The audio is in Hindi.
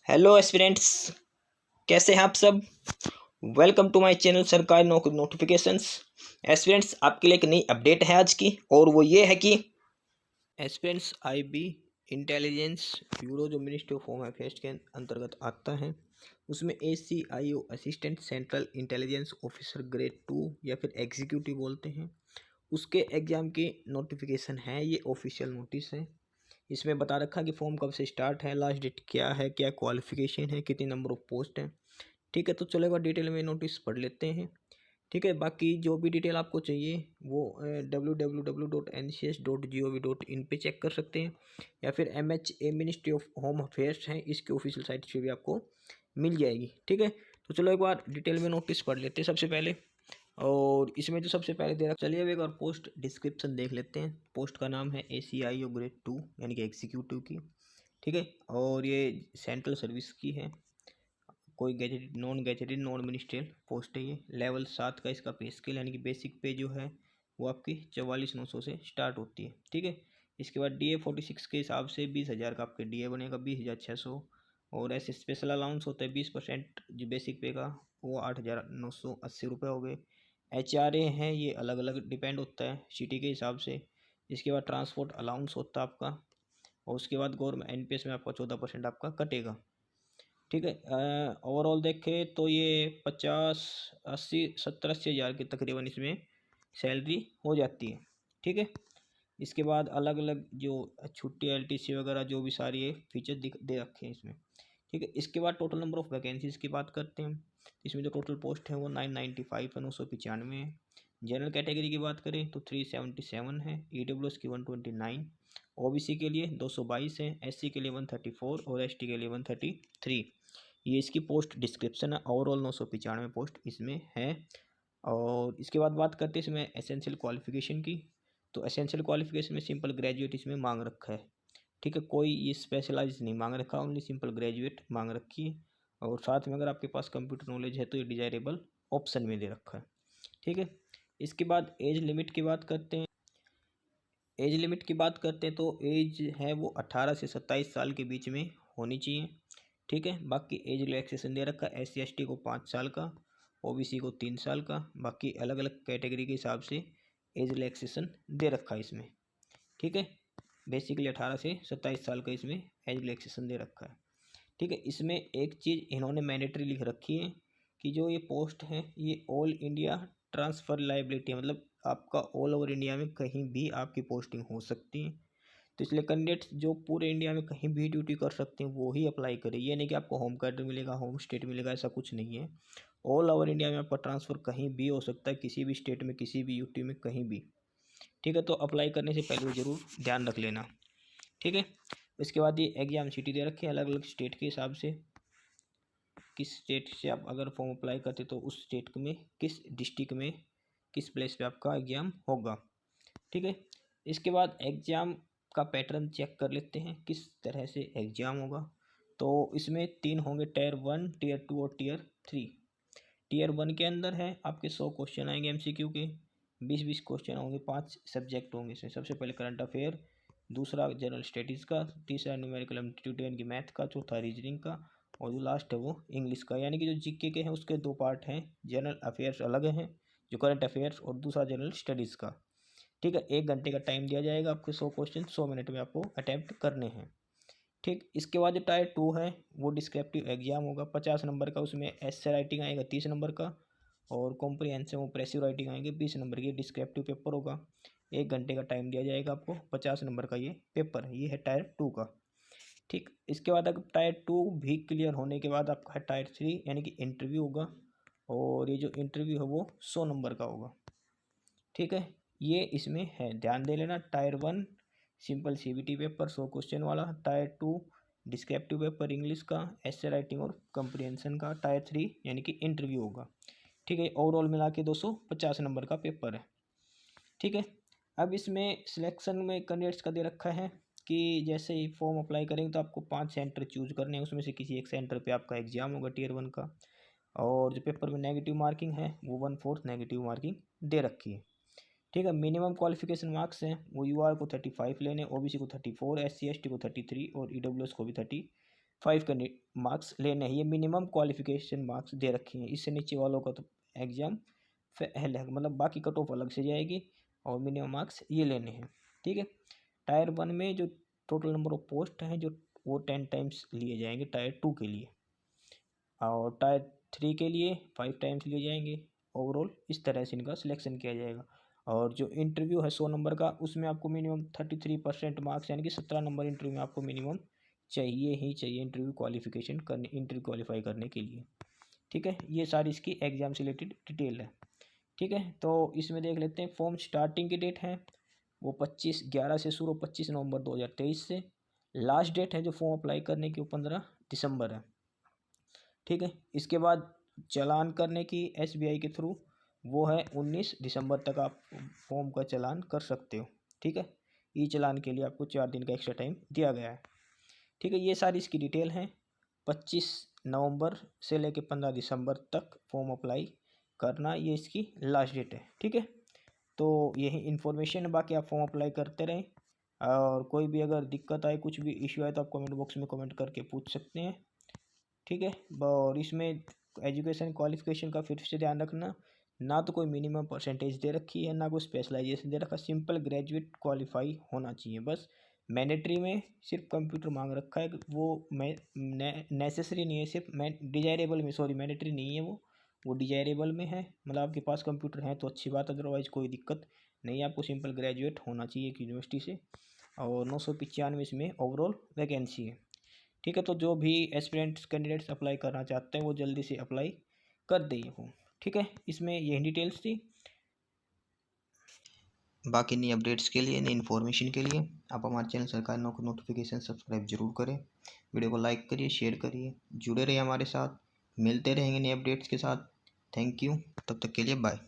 हेलो एस्पिरेंट्स, कैसे हैं आप सब। वेलकम टू माय चैनल सरकारी नौकरी नोटिफिकेशंस। एस्पिरेंट्स, आपके लिए एक नई अपडेट है आज की, और वो ये है कि एस्पिरेंट्स आईबी इंटेलिजेंस ब्यूरो जो मिनिस्ट्री ऑफ होम अफेयर्स के अंतर्गत आता है, उसमें ACIO assistant central intelligence officer grade 2 या फिर एग्जीक्यूटिव बोलते हैं, उसके एग्ज़ाम की नोटिफिकेशन है। ये ऑफिशियल नोटिस है। इसमें बता रखा कि फॉर्म कब से स्टार्ट है, लास्ट डेट क्या है, क्या क्वालिफिकेशन है, कितनी नंबर ऑफ पोस्ट है। ठीक है, तो चलो एक बार डिटेल में नोटिस पढ़ लेते हैं। ठीक है, बाकी जो भी डिटेल आपको चाहिए वो www.ncs.gov.in पे चेक कर सकते हैं, या फिर MHA ministry of home affairs है, इसके ऑफिशियल साइट पे भी आपको मिल जाएगी। ठीक है, तो चलो एक बार डिटेल में नोटिस पढ़ लेते हैं सबसे पहले। और इसमें जो सबसे पहले दे रखा, चलिए अब एक और पोस्ट डिस्क्रिप्शन देख लेते हैं। पोस्ट का नाम है ACIO ग्रेड 2 यानी कि एग्जीक्यूटिव की। ठीक है, और ये सेंट्रल सर्विस की है। कोई गैजेटेड नॉन मिनिस्ट्रियल पोस्ट है। ये लेवल 7 का इसका पे स्केल यानी कि बेसिक पे जो है वो आपकी 44,900 से स्टार्ट होती है। ठीक है, इसके बाद DA 46 के हिसाब से 20,000 का आपके DA बनेगा, 20,600। और ऐसे स्पेशल अलाउंस होता है 20% जो बेसिक पे का, वो 8,980 रुपये हो गए। HRA हैं, ये अलग अलग डिपेंड होता है सिटी के हिसाब से। इसके बाद ट्रांसपोर्ट अलाउंस होता है आपका, और उसके बाद गवर्नमेंट NPS में आपका 14% आपका कटेगा। ठीक है, ओवरऑल देखें तो ये 50, 80, 70, 80 हज़ार के तकरीबन इसमें सैलरी हो जाती है। ठीक है, इसके बाद अलग अलग जो छुट्टी LTC वगैरह जो भी सारी ये फीचर दे रखे हैं इसमें। ठीक है, इसके बाद टोटल नंबर ऑफ़ वैकेंसीज़ की बात करते हैं। इसमें जो टोटल पोस्ट है वो 995 है, 995 है। जनरल कैटेगरी की बात करें तो 377 है, EWS की 129, OBC के लिए 222 है, SC के लिए 134 और ST के लिए 133। ये इसकी पोस्ट डिस्क्रिप्शन है। ओवरऑल 995 पोस्ट इसमें है। और इसके बाद बात करते हैं इसमें एसेंशियल क्वालिफिकेशन की। तो एसेंशियल क्वालिफिकेशन में सिंपल ग्रेजुएट इसमें मांग रखा है। ठीक है, कोई ये स्पेशलाइज नहीं मांग रखा, ओनली सिंपल ग्रेजुएट मांग रखी है। और साथ में अगर आपके पास कंप्यूटर नॉलेज है तो ये डिजायरेबल ऑप्शन में दे रखा है। ठीक है, इसके बाद एज लिमिट की बात करते हैं। एज लिमिट की बात करते हैं तो एज है वो 18 से 27 साल के बीच में होनी चाहिए। ठीक है, बाकी एज रिलैक्सेशन दे रखा है। SC ST को 5 साल का, OBC को 3 साल का, बाकी अलग अलग कैटेगरी के हिसाब से एज रिलैक्सेशन दे रखा है इसमें। ठीक है, बेसिकली 18 से 27 साल का इसमें एज रिलैक्सेशन दे रखा है। ठीक है, इसमें एक चीज़ इन्होंने मैंडेटरी लिख रखी है कि जो ये पोस्ट है ये ऑल इंडिया ट्रांसफ़र लाइबिलिटी है, मतलब आपका ऑल ओवर इंडिया में कहीं भी आपकी पोस्टिंग हो सकती है। तो इसलिए कैंडिडेट्स जो पूरे इंडिया में कहीं भी ड्यूटी कर सकते हैं वो ही अप्लाई करें। ये नहीं कि आपको होम कैडर मिलेगा, होम स्टेट मिलेगा, ऐसा कुछ नहीं है। ऑल ओवर इंडिया में आपका ट्रांसफ़र कहीं भी हो सकता है, किसी भी स्टेट में, किसी भी यूटी में, कहीं भी। ठीक है, तो अप्लाई करने से पहले ज़रूर ध्यान रख लेना। ठीक है, इसके बाद ये एग्जाम सिटी दे रखी है अलग अलग स्टेट के हिसाब से। किस स्टेट से आप अगर फॉर्म अप्लाई करते तो उस स्टेट में किस डिस्ट्रिक्ट में किस प्लेस पे आपका एग्ज़ाम होगा। ठीक है, इसके बाद एग्ज़ाम का पैटर्न चेक कर लेते हैं किस तरह से एग्ज़ाम होगा। तो इसमें 3 होंगे, Tier 1, Tier 2 और Tier 3। Tier 1 के अंदर है आपके 100 क्वेश्चन आएंगे MCQ के, 20-20 क्वेश्चन होंगे, 5 सब्जेक्ट होंगे इसमें। सबसे पहले करंट अफेयर, दूसरा जनरल स्टडीज़ का, तीसरा न्यूमेरिकल एप्टीट्यूड यानी कि मैथ का, चौथा रीजनिंग का, और जो लास्ट है वो इंग्लिश का। यानी कि जो GK के हैं उसके 2 पार्ट हैं, जनरल अफेयर्स अलग हैं जो करंट अफेयर्स, और दूसरा जनरल स्टडीज़ का। ठीक है, 1 घंटे का टाइम दिया जाएगा आपके 100 क्वेश्चन 100 मिनट में आपको अटैम्प्ट करने हैं। ठीक, इसके बाद जो Tier 2 है वो डिस्क्रिप्टिव एग्जाम होगा, 50 नंबर का। उसमें ऐसे राइटिंग आएगा 30 नंबर का, और कॉम्प्रिहेंसिव ऑप्रेसिव राइटिंग आएंगे 20 नंबर की। डिस्क्रिप्टिव पेपर होगा, 1 घंटे का टाइम दिया जाएगा आपको, 50 नंबर का ये पेपर है। ये है Tier 2 का। ठीक, इसके बाद अगर Tier 2 भी क्लियर होने के बाद आपका है Tier 3 यानी कि इंटरव्यू होगा, और ये जो इंटरव्यू है वो 100 नंबर का होगा। ठीक है, ये इसमें है, ध्यान दे लेना। Tier 1 simple CBT paper 100 question वाला, Tier 2 डिस्क्रिप्टिव पेपर इंग्लिश का, ऐसे राइटिंग और कंप्रिहेंशन का, Tier 3 यानी कि इंटरव्यू होगा। ठीक है, ओवरऑल मिला के 250 नंबर का पेपर है। ठीक है, अब इसमें सिलेक्शन में कैंडिडेट्स का दे रखा है कि जैसे ही फॉर्म अप्लाई करेंगे तो आपको 5 सेंटर चूज करने हैं, उसमें से किसी एक सेंटर पे आपका एग्जाम होगा Tier 1 का। और जो पेपर में नेगेटिव मार्किंग है वो 1/4 नेगेटिव मार्किंग दे रखी है। ठीक है, मिनिमम क्वालिफिकेशन मार्क्स हैं वो UR को 35 लेने, OBC को 34, SC ST को 33 और EWS को भी 5 मार्क्स लेने हैं। ये मिनिमम क्वालिफिकेशन मार्क्स दे रखे हैं। इससे नीचे वालों का तो एग्ज़ाम फेल है, मतलब बाकी कट ऑफ अलग से जाएगी और मिनिमम मार्क्स ये लेने हैं। ठीक है। टायर 1 में जो टोटल नंबर ऑफ पोस्ट हैं जो वो 10 टाइम्स लिए जाएंगे टायर 2 के लिए, और टायर 3 के लिए 5 टाइम्स लिए जाएंगे। ओवरऑल इस तरह से इनका सिलेक्शन किया जाएगा। और जो इंटरव्यू है 100 नंबर का, उसमें आपको मिनिमम 33% मार्क्स यानी कि 17 नंबर इंटरव्यू में आपको मिनिमम चाहिए ही चाहिए इंटरव्यू क्वालिफिकेशन करने, इंटरव्यू क्वालिफाई करने के लिए। ठीक है। ये सारी इसकी एग्ज़ाम से रिलेटेड डिटेल है। ठीक है। तो इसमें देख लेते हैं फॉर्म स्टार्टिंग की डेट है वो 25/11 से शुरू, 25 नवंबर 2023 से। लास्ट डेट है जो फॉर्म अप्लाई करने की वो 15 दिसंबर है। ठीक है। इसके बाद चालान करने की SBI के थ्रू वो है 19 दिसंबर तक आप फॉर्म का चालान कर सकते हो। ठीक है। ई चालान के लिए आपको 4 दिन का एक्स्ट्रा टाइम दिया गया है। ठीक है। ये सारी इसकी डिटेल है। 25 नवंबर से लेकर 15 दिसंबर तक फॉर्म अप्लाई करना, ये इसकी लास्ट डेट है। ठीक है। तो यही इन्फॉर्मेशन है, बाकी आप फॉर्म अप्लाई करते रहें। और कोई भी अगर दिक्कत आए, कुछ भी इश्यू आए तो आप कमेंट बॉक्स में कमेंट करके पूछ सकते हैं। ठीक है। और इसमें एजुकेशन क्वालिफिकेशन का फिर से ध्यान रखना, ना तो कोई मिनिमम परसेंटेज दे रखी है, ना कोई स्पेशलाइजेशन दे रखा, सिंपल ग्रेजुएट क्वालिफाई होना चाहिए बस। मैंडेटरी में सिर्फ कंप्यूटर मांग रखा है, वो नेसेसरी नहीं है, सिर्फ डिजायरेबल में, सॉरी मैंडेटरी नहीं है वो डिजायरेबल में है। मतलब आपके पास कंप्यूटर है तो अच्छी बात, अदरवाइज कोई दिक्कत नहीं है। आपको सिंपल ग्रेजुएट होना चाहिए एक यूनिवर्सिटी से। और 995 इसमें ओवरऑल वैकेंसी है। ठीक है। तो जो भी एस्पिरेंट्स कैंडिडेट्स अप्लाई करना चाहते हैं वो जल्दी से अप्लाई कर दें वो। ठीक है। इसमें यही डिटेल्स थी। बाकी नई अपडेट्स के लिए, नई इन्फॉर्मेशन के लिए आप हमारे चैनल सरकारी नौकरी नोटिफिकेशन सब्सक्राइब जरूर करें। वीडियो को लाइक करिए, शेयर करिए, जुड़े रहिए हमारे साथ। मिलते रहेंगे नए अपडेट्स के साथ। Thank you. तब तक के लिए बाय।